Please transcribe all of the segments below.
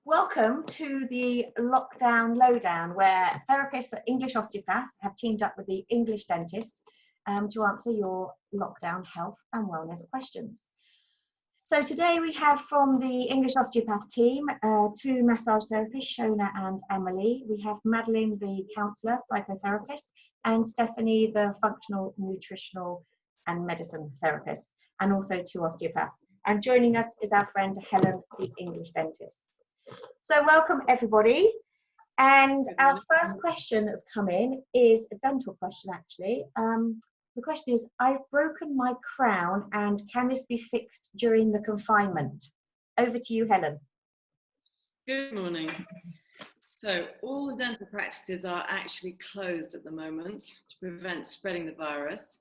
Welcome to the Lockdown Lowdown, where therapists at English Osteopath have teamed up with the English dentist to answer your lockdown health and wellness questions. So today we have from the English Osteopath team, two massage therapists, Shona and Emily. We have Madeleine the Counsellor, psychotherapist, and Stephanie, the functional, nutritional and medicine therapist, and also two osteopaths. And joining us is our friend Helen, the English dentist. So welcome everybody. And our first question that's come in is a dental question actually. The question is, I've broken my crown and can this be fixed during the confinement? Over to you, Helen. Good morning. So all the dental practices are actually closed at the moment to prevent spreading the virus.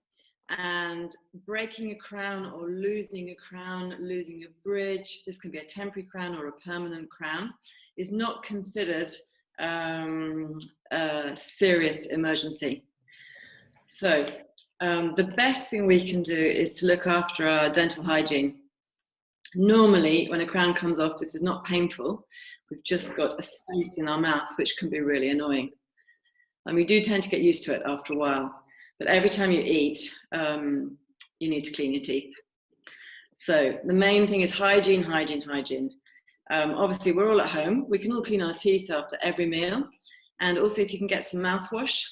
And breaking a crown or losing a crown, losing a bridge, this can be a temporary crown or a permanent crown, is not considered a serious emergency. So the best thing we can do is to look after our dental hygiene. Normally, when a crown comes off, this is not painful. We've just got a space in our mouth, which can be really annoying. And we do tend to get used to it after a while. But every time you eat, you need to clean your teeth. So the main thing is hygiene, hygiene, hygiene. Obviously, we're all at home. We can all clean our teeth after every meal. And also, if you can get some mouthwash,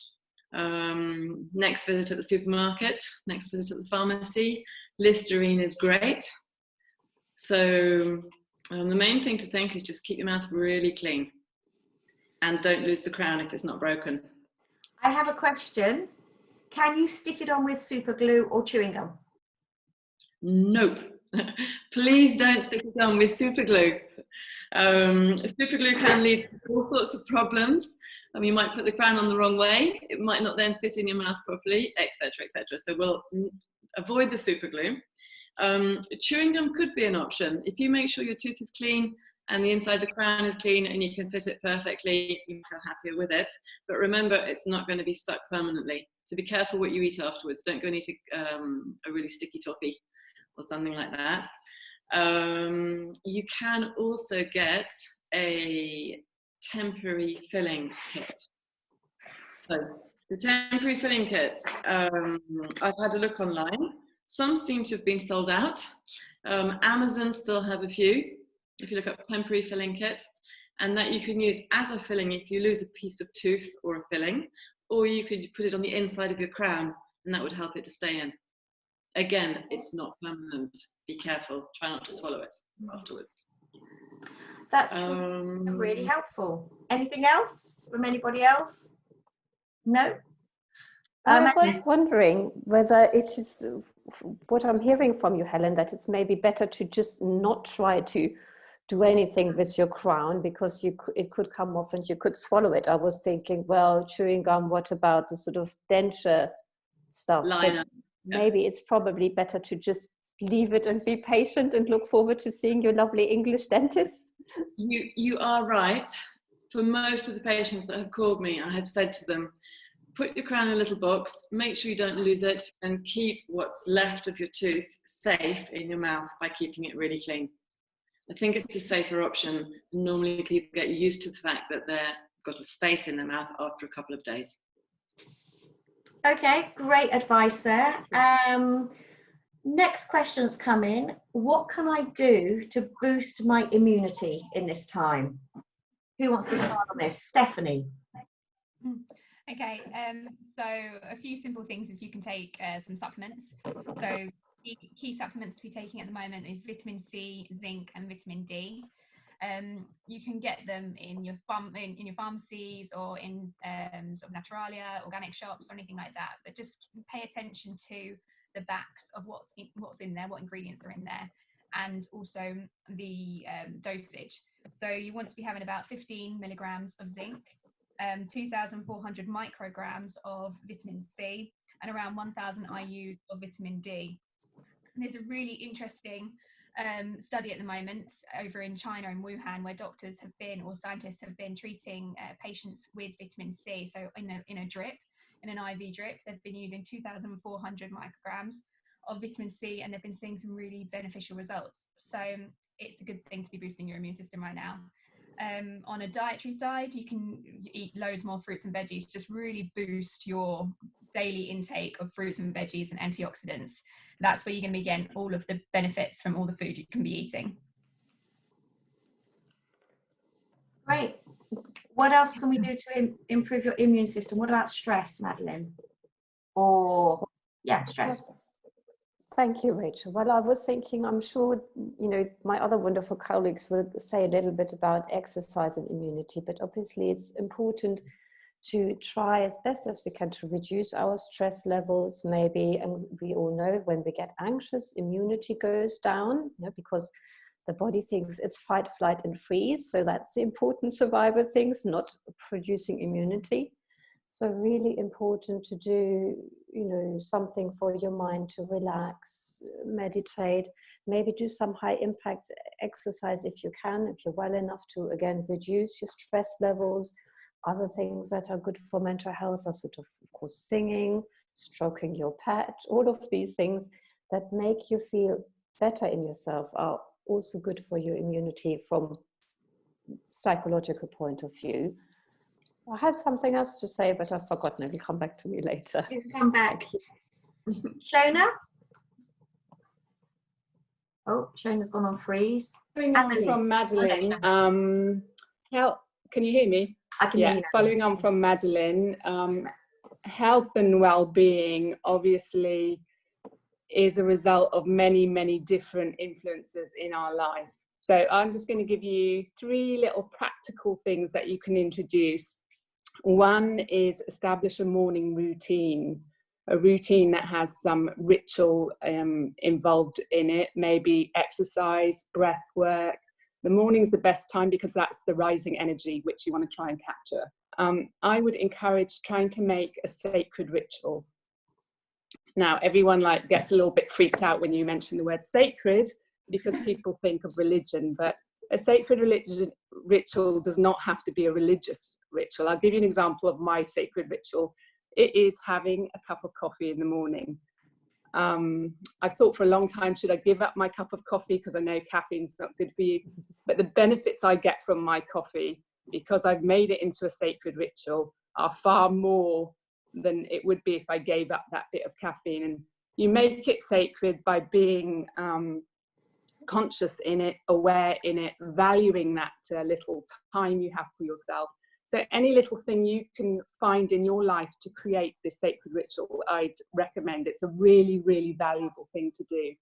next visit at the supermarket, next visit at the pharmacy, Listerine is great. So the main thing to think is just keep your mouth really clean. And don't lose the crown if it's not broken. I have a question. Can you stick it on with super glue or chewing gum? Nope. Please don't stick it on with super glue. Super glue can lead to all sorts of problems. You might put the crown on the wrong way. It might not then fit in your mouth properly, etc., etc. So we'll avoid the super glue. Chewing gum could be an option. If you make sure your tooth is clean and the inside of the crown is clean and you can fit it perfectly, you feel happier with it. But remember, it's not going to be stuck permanently. So be careful what you eat afterwards. Don't go and eat a really sticky toffee or something like that. You can also get a temporary filling kit. So the temporary filling kits, I've had a look online. Some seem to have been sold out. Amazon still have a few. If you look up temporary filling kit, and that you can use as a filling if you lose a piece of tooth or a filling, or you could put it on the inside of your crown and that would help it to stay in. Again, it's not permanent. Be careful. Try not to swallow it afterwards. That's really helpful. Anything else from anybody else? No? I was wondering whether it is what I'm hearing from you, Helen, that it's maybe better to just not try to do anything with your crown because it could come off and you could swallow it. I was thinking, well, chewing gum, what about the sort of denture stuff? Liner. Maybe it's probably better to just leave it and be patient and look forward to seeing your lovely English dentist. You are right. For most of the patients that have called me, I have said to them, put your crown in a little box, make sure you don't lose it, and keep what's left of your tooth safe in your mouth by keeping it really clean. I think it's a safer option. Normally people get used to the fact that they've got a space in their mouth after a couple of days. Okay, great advice there. Next questions come in. What can I do to boost my immunity in this time? Who wants to start on this? Stephanie. Okay, so a few simple things is you can take some supplements. So key supplements to be taking at the moment is vitamin C, zinc and vitamin D. You can get them in your pharmacies or in sort of Naturalia, organic shops or anything like that, but just pay attention to the backs of what's in there, what ingredients are in there, and also the dosage. So you want to be having about 15 milligrams of zinc, 2,400 micrograms of vitamin C, and around 1,000 IU of vitamin D. And there's a really interesting study at the moment over in China in Wuhan where doctors have been, or scientists have been treating patients with vitamin C. So in a drip, in an IV drip, they've been using 2,400 micrograms of vitamin C and they've been seeing some really beneficial results. So it's a good thing to be boosting your immune system right now. on a dietary side, you can eat loads more fruits and veggies, just really boost your daily intake of fruits and veggies and antioxidants. That's where you're going to be getting all of the benefits from all the food you can be eating. Great. What else can we do to improve your immune system? What about stress, Madeleine? Or, yeah, stress. Thank you, Raechel. Well, I was thinking, I'm sure, you know, my other wonderful colleagues will say a little bit about exercise and immunity, but obviously it's important to try as best as we can to reduce our stress levels. Maybe, and we all know when we get anxious, immunity goes down, you know, because the body thinks it's fight, flight, and freeze. So that's the important survival things, not producing immunity. So really important to do, you know, something for your mind to relax, meditate, maybe do some high impact exercise if you can, if you're well enough to, again, reduce your stress levels. Other things that are good for mental health are sort of course, singing, stroking your pet. All of these things that make you feel better in yourself are also good for your immunity from psychological point of view. I had something else to say, but I've forgotten. It will come back to me later. It'll come back. Shona? Oh, Shona's gone on freeze. Following on from Madeleine, can you hear me? I can hear you now. Following on from Madeleine, health and well-being obviously is a result of many, many different influences in our life. So I'm just going to give you 3 little practical things that you can introduce. One is establish a morning routine, a routine that has some ritual involved in it, maybe exercise, breath work. The morning's the best time because that's the rising energy which you want to try and capture. I would encourage trying to make a sacred ritual. Now, everyone gets a little bit freaked out when you mention the word sacred because people think of religion, but a sacred ritual does not have to be a religious ritual. I'll give you an example of my sacred ritual. It is having a cup of coffee in the morning. I've thought for a long time, should I give up my cup of coffee because I know caffeine's not good for you? But the benefits I get from my coffee, because I've made it into a sacred ritual, are far more than it would be if I gave up that bit of caffeine. And you make it sacred by being conscious in it, aware in it, valuing that little time you have for yourself. So any little thing you can find in your life to create this sacred ritual, I'd recommend. It's a really, really valuable thing to do.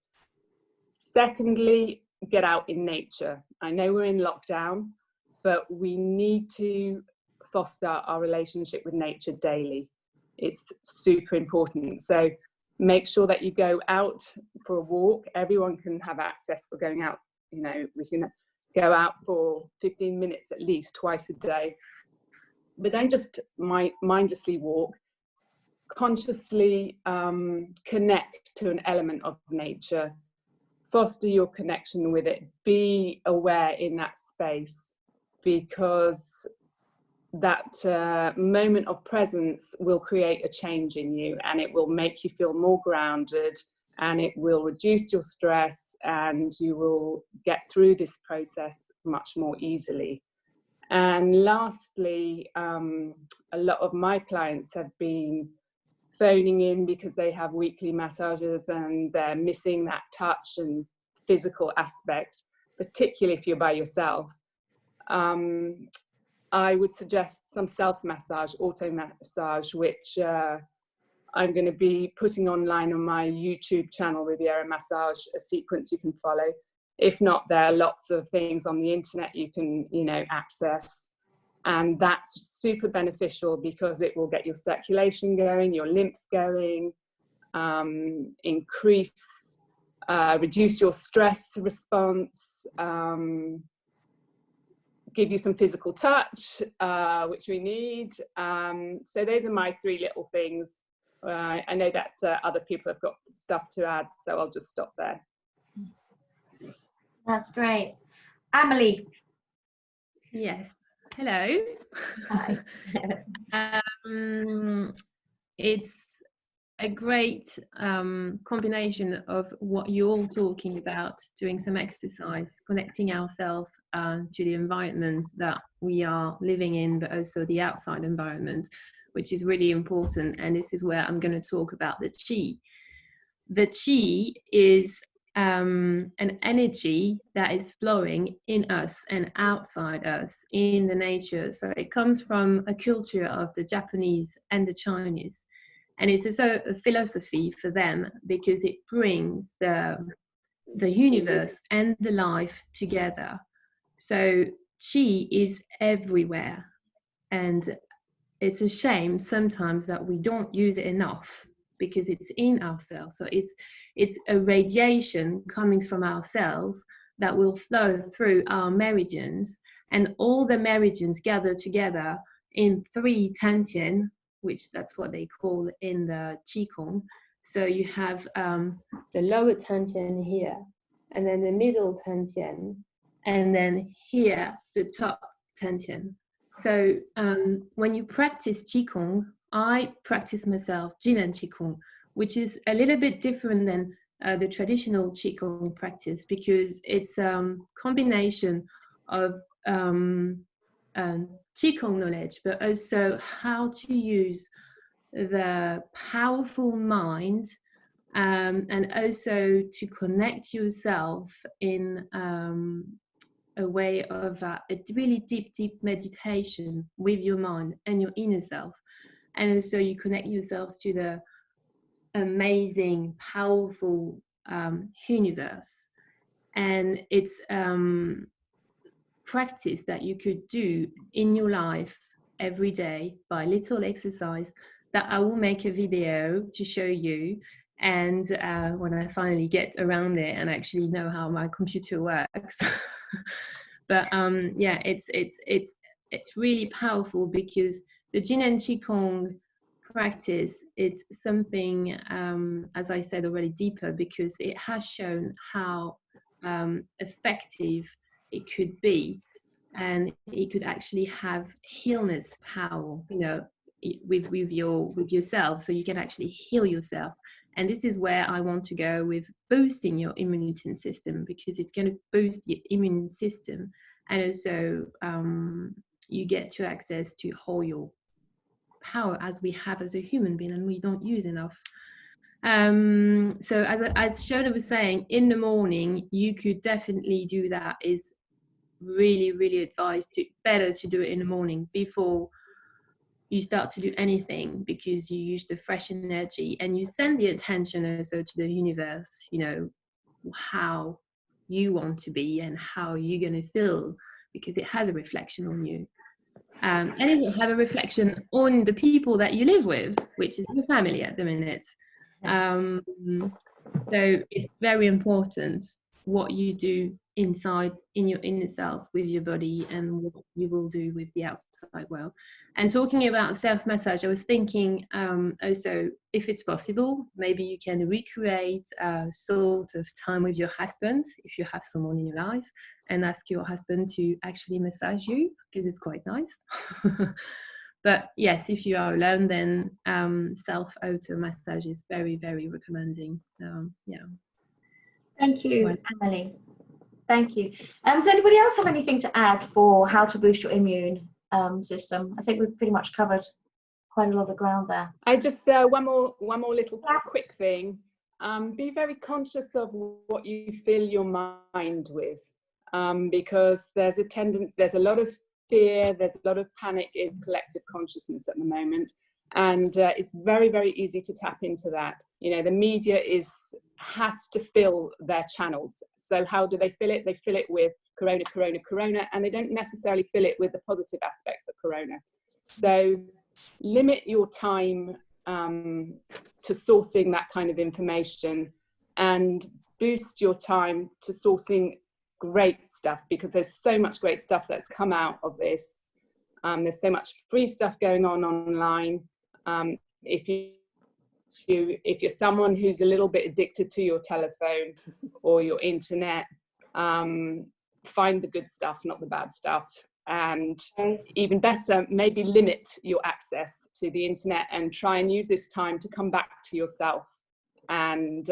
Secondly, get out in nature. I know we're in lockdown, but we need to foster our relationship with nature daily. It's super important. So make sure that you go out for a walk. Everyone can have access for going out. You know, we can go out for 15 minutes at least twice a day. But don't just mindlessly walk. Consciously connect to an element of nature. Foster your connection with it. Be aware in that space, because that moment of presence will create a change in you, and it will make you feel more grounded, and it will reduce your stress, and you will get through this process much more easily. And lastly, a lot of my clients have been phoning in because they have weekly massages and they're missing that touch and physical aspect, particularly if you're by yourself. I would suggest some self-massage, auto-massage, which I'm going to be putting online on my YouTube channel, Riviera Massage, a sequence you can follow. If not, there are lots of things on the internet you can, access. And that's super beneficial because it will get your circulation going, your lymph going, reduce your stress response, give you some physical touch, which we need. So those are my 3 little things. I know that other people have got stuff to add, so I'll just stop there. That's great. Amelie. Yes. Hello. Hi. It's a great combination of what you're all talking about, doing some exercise, connecting ourselves to the environment that we are living in, but also the outside environment, which is really important. And this is where I'm going to talk about the chi. The chi is an energy that is flowing in us and outside us in the nature. So it comes from a culture of the Japanese and the Chinese. And it's also a philosophy for them because it brings the universe and the life together. So chi is everywhere. And it's a shame sometimes that we don't use it enough because it's in ourselves. So it's a radiation coming from our cells that will flow through our meridians, and all the meridians gather together in 3 Tantian, which that's what they call in the Qigong. So you have the lower Tantian here, and then the middle Tantian, and then here the top Tantian. So when you practice Qigong, I practice myself Jin and Qigong, which is a little bit different than the traditional Qigong practice, because it's a combination of Qigong knowledge, but also how to use the powerful mind, and also to connect yourself in a way of a really deep meditation with your mind and your inner self. And also you connect yourself to the amazing, powerful universe. And it's practice that you could do in your life every day by little exercise that I will make a video to show you. And when I finally get around it and actually know how my computer works. But yeah, it's really powerful because the Jin and Qigong practice, it's something, as I said already, deeper, because it has shown how effective it could be, and it could actually have healness power, you know, with yourself, so you can actually heal yourself. And this is where I want to go with boosting your immune system, because it's going to boost your immune system, and also you get to access to all your power as we have as a human being, and we don't use enough. So as Shona was saying, in the morning you could definitely do that. Is really advised better to do it in the morning before you start to do anything, because you use the fresh energy and you send the attention also to the universe, you know, how you want to be and how you're going to feel, because it has a reflection on you. And it will have a reflection on the people that you live with, which is your family at the minute. So it's very important what you do inside in your inner self with your body, and what you will do with the outside world. And talking about self-massage, I was thinking also, if it's possible, maybe you can recreate a sort of time with your husband, if you have someone in your life, and ask your husband to actually massage you, because it's quite nice. But yes, if you are alone, then self-auto massage is very recommending. Yeah. Thank you, Emily. Thank you. Does anybody else have anything to add for how to boost your immune system? I think we've pretty much covered quite a lot of ground there. I just one more little quick thing. Be very conscious of what you fill your mind with, because there's a lot of fear, there's a lot of panic in collective consciousness at the moment, and it's very easy to tap into that. You know, the media has to fill their channels. So how do they fill it? They fill it with corona, and they don't necessarily fill it with the positive aspects of corona. So limit your time to sourcing that kind of information, and boost your time to sourcing great stuff, because there's so much great stuff that's come out of this. There's so much free stuff going on online. If you're someone who's a little bit addicted to your telephone or your internet, find the good stuff, not the bad stuff. and even better, maybe limit your access to the internet and try and use this time to come back to yourself and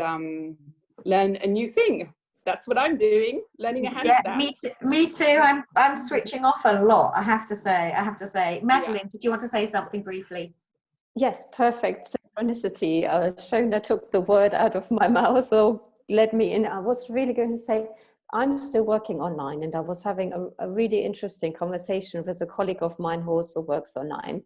learn a new thing. That's what I'm doing, learning a handstand. Yeah, me too. I'm switching off a lot, I have to say. Madeleine, did you want to say something briefly? Yes, perfect synchronicity. Shona took the word out of my mouth, so led me in. I was really going to say, I'm still working online, and I was having a really interesting conversation with a colleague of mine who also works online.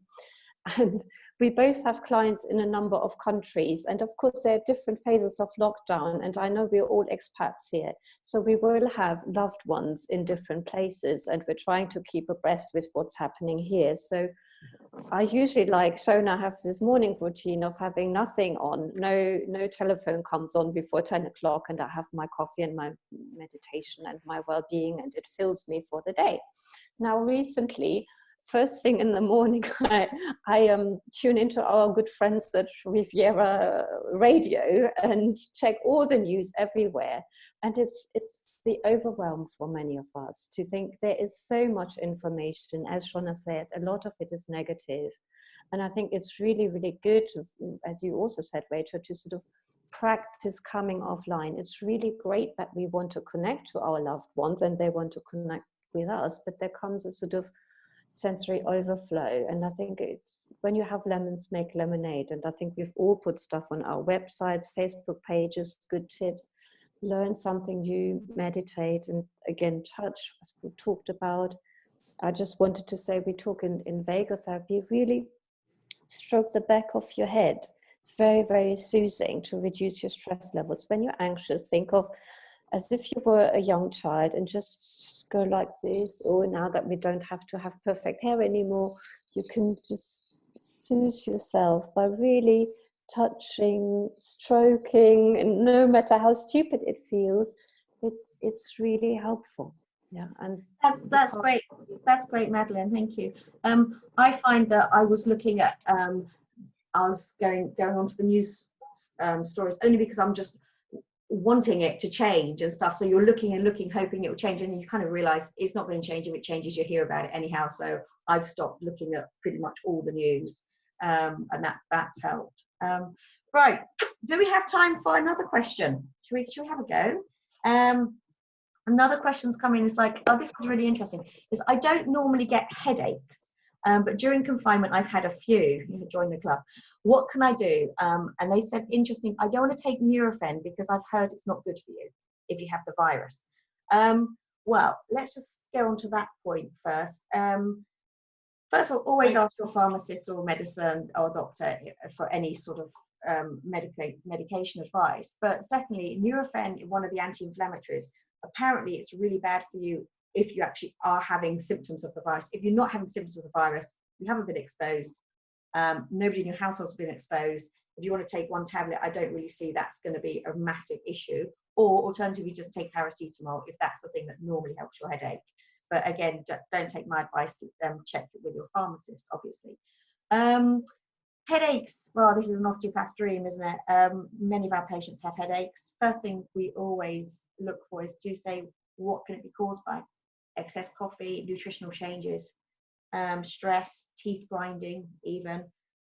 And we both have clients in a number of countries. And of course, there are different phases of lockdown. And I know we're all expats here. So we will have loved ones in different places. And we're trying to keep abreast with what's happening here. So I usually, like Shona, have this morning routine of having nothing on. No telephone comes on before 10 o'clock. And I have my coffee and my meditation and my well-being. And it fills me for the day. Now, recently, first thing in the morning, I tune into our good friends at Riviera radio and check all the news everywhere. And it's the overwhelm for many of us to think there is so much information. As Shona said, a lot of it is negative. And I think it's really, really good, as you also said, Raechel, to sort of practice coming offline. It's really great that we want to connect to our loved ones and they want to connect with us, but there comes a sort of sensory overflow. And I think it's when you have lemons make lemonade, and I think we've all put stuff on our websites, Facebook pages, good tips, learn something new, meditate, and again touch, as we talked about. I just wanted to say, we talk in vagal therapy, really stroke the back of your head. It's very, very soothing to reduce your stress levels. When you're anxious, think of as if you were a young child and just go like this. Or now that we don't have to have perfect hair anymore, you can just soothe yourself by really touching, stroking, and no matter how stupid it feels, it's really helpful. Yeah, and that's great. That's great, Madeleine. Thank you. I find that I was looking at, I was going onto the news stories only because I'm just wanting it to change and stuff. So you're looking and looking, hoping it will change, and then you kind of realize it's not going to change. If it changes, you'll hear about it anyhow. So I've stopped looking at pretty much all the news, and that's helped. Right, do we have time for another question? Should we have a go? Another question's coming. Is like, oh, this is really interesting. Is I don't normally get headaches, but during confinement I've had a few. You join the club. What can I do? And they said, interesting, I don't want to take Nurofen because I've heard it's not good for you if you have the virus. Well, let's just go on to that point first. First of all, always ask your pharmacist or medicine or doctor for any sort of medication advice. But secondly, Nurofen, one of the anti-inflammatories, apparently it's really bad for you if you actually are having symptoms of the virus. If you're not having symptoms of the virus, you haven't been exposed. Nobody in your household's been exposed. If you want to take one tablet, I don't really see that's going to be a massive issue. Or alternatively, just take paracetamol if that's the thing that normally helps your headache. But again, don't take my advice. Check it with your pharmacist, obviously. Headaches. Well, this is an osteopath's dream, isn't it? Many of our patients have headaches. First thing we always look for is to say, what can it be caused by? Excess coffee, nutritional changes, stress, teeth grinding even.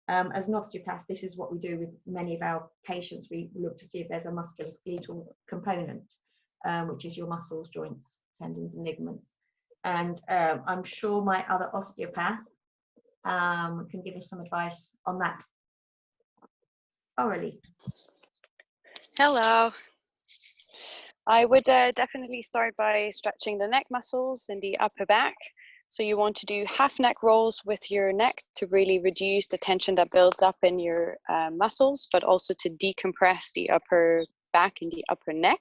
As an osteopath, this is what we do with many of our patients. We look to see if there's a musculoskeletal component, which is your muscles, joints, tendons, and ligaments. And I'm sure my other osteopath can give us some advice on that. Aurelie. Hello. I would definitely start by stretching the neck muscles in the upper back. So you want to do half neck rolls with your neck to really reduce the tension that builds up in your muscles, but also to decompress the upper back and the upper neck.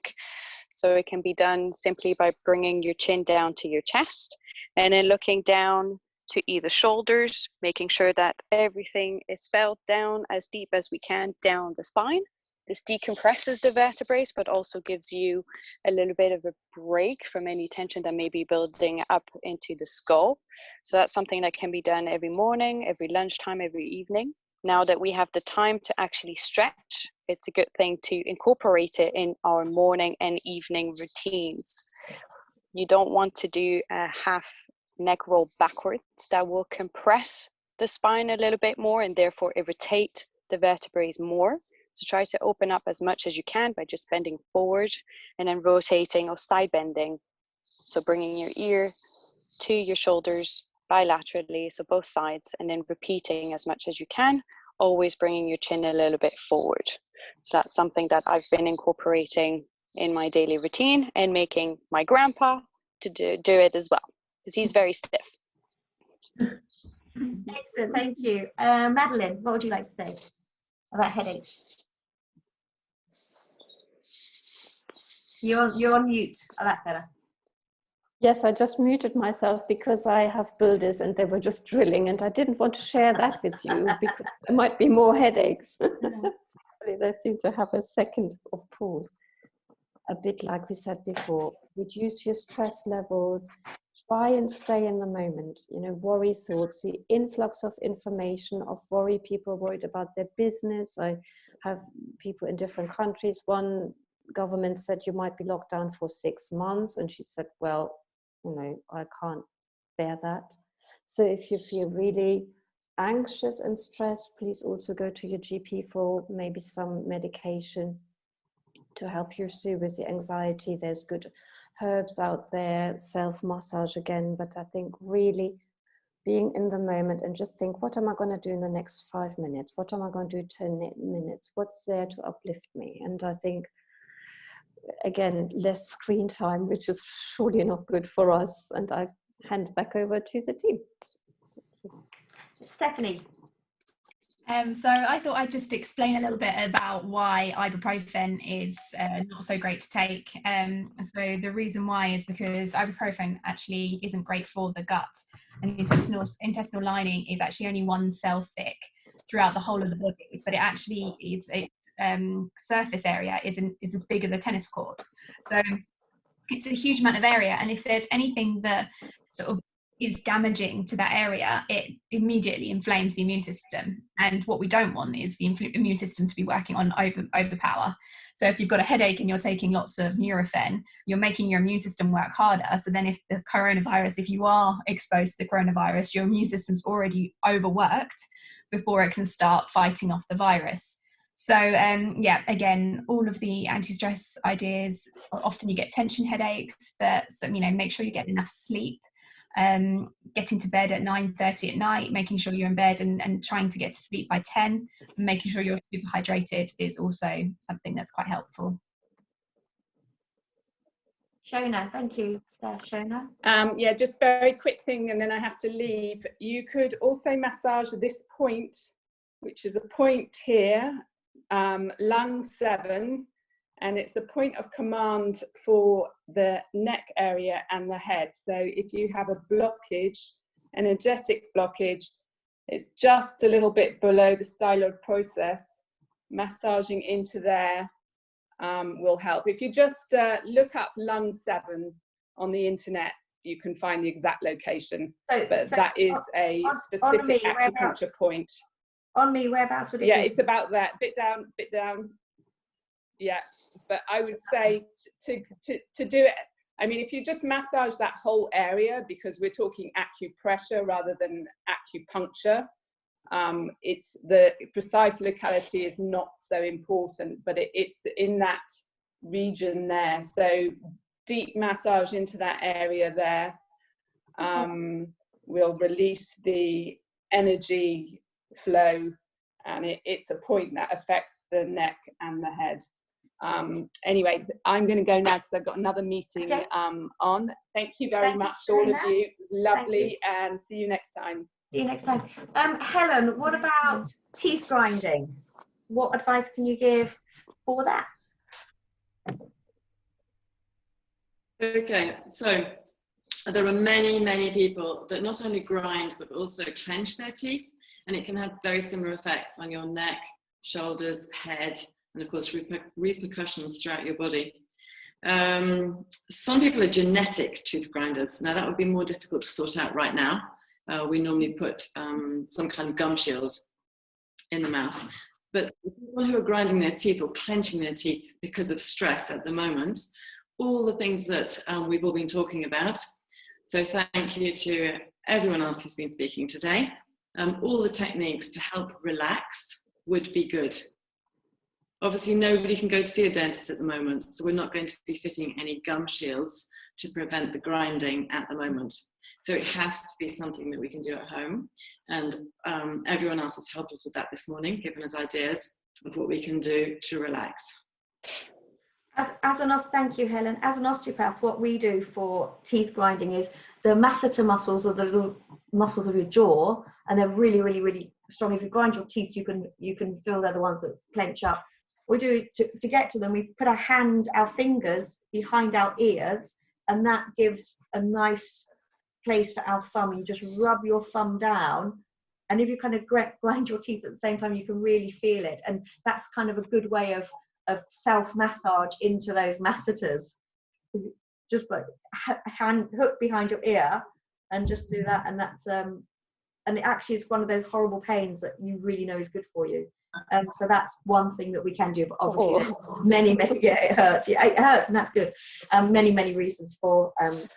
So it can be done simply by bringing your chin down to your chest and then looking down to either shoulders, making sure that everything is felt down as deep as we can down the spine. This decompresses the vertebrae, but also gives you a little bit of a break from any tension that may be building up into the skull. So that's something that can be done every morning, every lunchtime, every evening. Now that we have the time to actually stretch, it's a good thing to incorporate it in our morning and evening routines. You don't want to do a half neck roll backwards, that will compress the spine a little bit more and therefore irritate the vertebrae more. So try to open up as much as you can by just bending forward and then rotating or side bending. So bringing your ear to your shoulders bilaterally, so both sides, and then repeating as much as you can, always bringing your chin a little bit forward. So that's something that I've been incorporating in my daily routine and making my grandpa to do it as well, because he's very stiff. Excellent, thank you. Madeleine, what would you like to say about headaches? You're on mute. Oh, that's better. Yes, I just muted myself because I have builders and they were just drilling, and I didn't want to share that with you because there might be more headaches. They seem to have a second of pause. A bit like we said before, reduce your stress levels, try and stay in the moment. You know, worry thoughts, the influx of information, of worry, people worried about their business. I have people in different countries. One government said you might be locked down for 6 months, and she said, well, you know, I can't bear that. So if you feel really anxious and stressed, please also go to your GP for maybe some medication to help you through with the anxiety. There's good herbs out there, self-massage again, but I think really being in the moment and just think, what am I going to do in the next 5 minutes? What am I going to do 10 minutes? What's there to uplift me? And I think, again, less screen time, which is surely not good for us. And I hand back over to the team. Stephanie. So I thought I'd just explain a little bit about why ibuprofen is not so great to take. So the reason why is because ibuprofen actually isn't great for the gut, and the intestinal lining is actually only 1 cell thick throughout the whole of the body, but it actually is surface area is as big as a tennis court. So it's a huge amount of area, and if there's anything that sort of is damaging to that area, it immediately inflames the immune system. And what we don't want is the immune system to be working on overpower. So if you've got a headache and you're taking lots of Nurofen, you're making your immune system work harder. So then if you are exposed to the coronavirus, your immune system's already overworked before it can start fighting off the virus. So yeah, again, all of the anti-stress ideas, often you get tension headaches, but so, you know, make sure you get enough sleep. Getting to bed at 9:30 at night, making sure you're in bed and trying to get to sleep by 10, and making sure you're super hydrated is also something that's quite helpful. Shona, thank you. Shona. Yeah, just very quick thing, and then I have to leave. You could also massage this point, which is a point here, lung 7, and it's the point of command for the neck area and the head. So if you have a blockage, energetic blockage, it's just a little bit below the styloid process. Massaging into there will help. If you just look up lung 7 on the internet, you can find the exact location. So that is a specific acupuncture point. On me, whereabouts would it be? Yeah, it's about that. Bit down, bit down. Yeah, but I would say to do it, I mean, if you just massage that whole area, because we're talking acupressure rather than acupuncture, it's the precise locality is not so important, but it's in that region there. So deep massage into that area there will release the energy flow, and it's a point that affects the neck and the head. Anyway, I'm going to go now because I've got another meeting on. Thank you very much, all of you. It was lovely, and see you next time. See you next time. Helen, what about teeth grinding? What advice can you give for that? Okay, so there are many people that not only grind but also clench their teeth, and it can have very similar effects on your neck, shoulders, head, and of course repercussions throughout your body. Some people are genetic tooth grinders. Now that would be more difficult to sort out right now. We normally put some kind of gum shield in the mouth. But the people who are grinding their teeth or clenching their teeth because of stress at the moment, all the things that we've all been talking about, So thank you to everyone else who's been speaking today. All the techniques to help relax would be good. Obviously, nobody can go to see a dentist at the moment, so we're not going to be fitting any gum shields to prevent the grinding at the moment. So it has to be something that we can do at home. And everyone else has helped us with that this morning, given us ideas of what we can do to relax. Thank you, Helen. As an osteopath, what we do for teeth grinding is the masseter muscles, or the little muscles of your jaw, and they're really, really, really strong. If you grind your teeth, you can feel they're the ones that clench up. We do to get to them. We put our fingers behind our ears, and that gives a nice place for our thumb. You just rub your thumb down, and if you kind of grind your teeth at the same time, you can really feel it. And that's kind of a good way of self-massage into those masseters. Just like hand hook behind your ear and just do that, and that's and it actually is one of those horrible pains that you really know is good for you. So that's one thing that we can do, but obviously there's many it hurts, and that's good. Many reasons for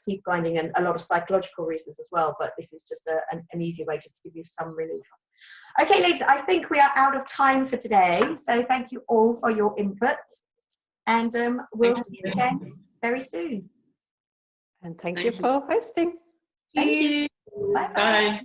teeth grinding, and a lot of psychological reasons as well, but this is just an easy way just to give you some relief. Okay, ladies, I think we are out of time for today, so thank you all for your input, and we'll see you again very soon. And thank you for hosting. Thank you. Bye-bye. Bye.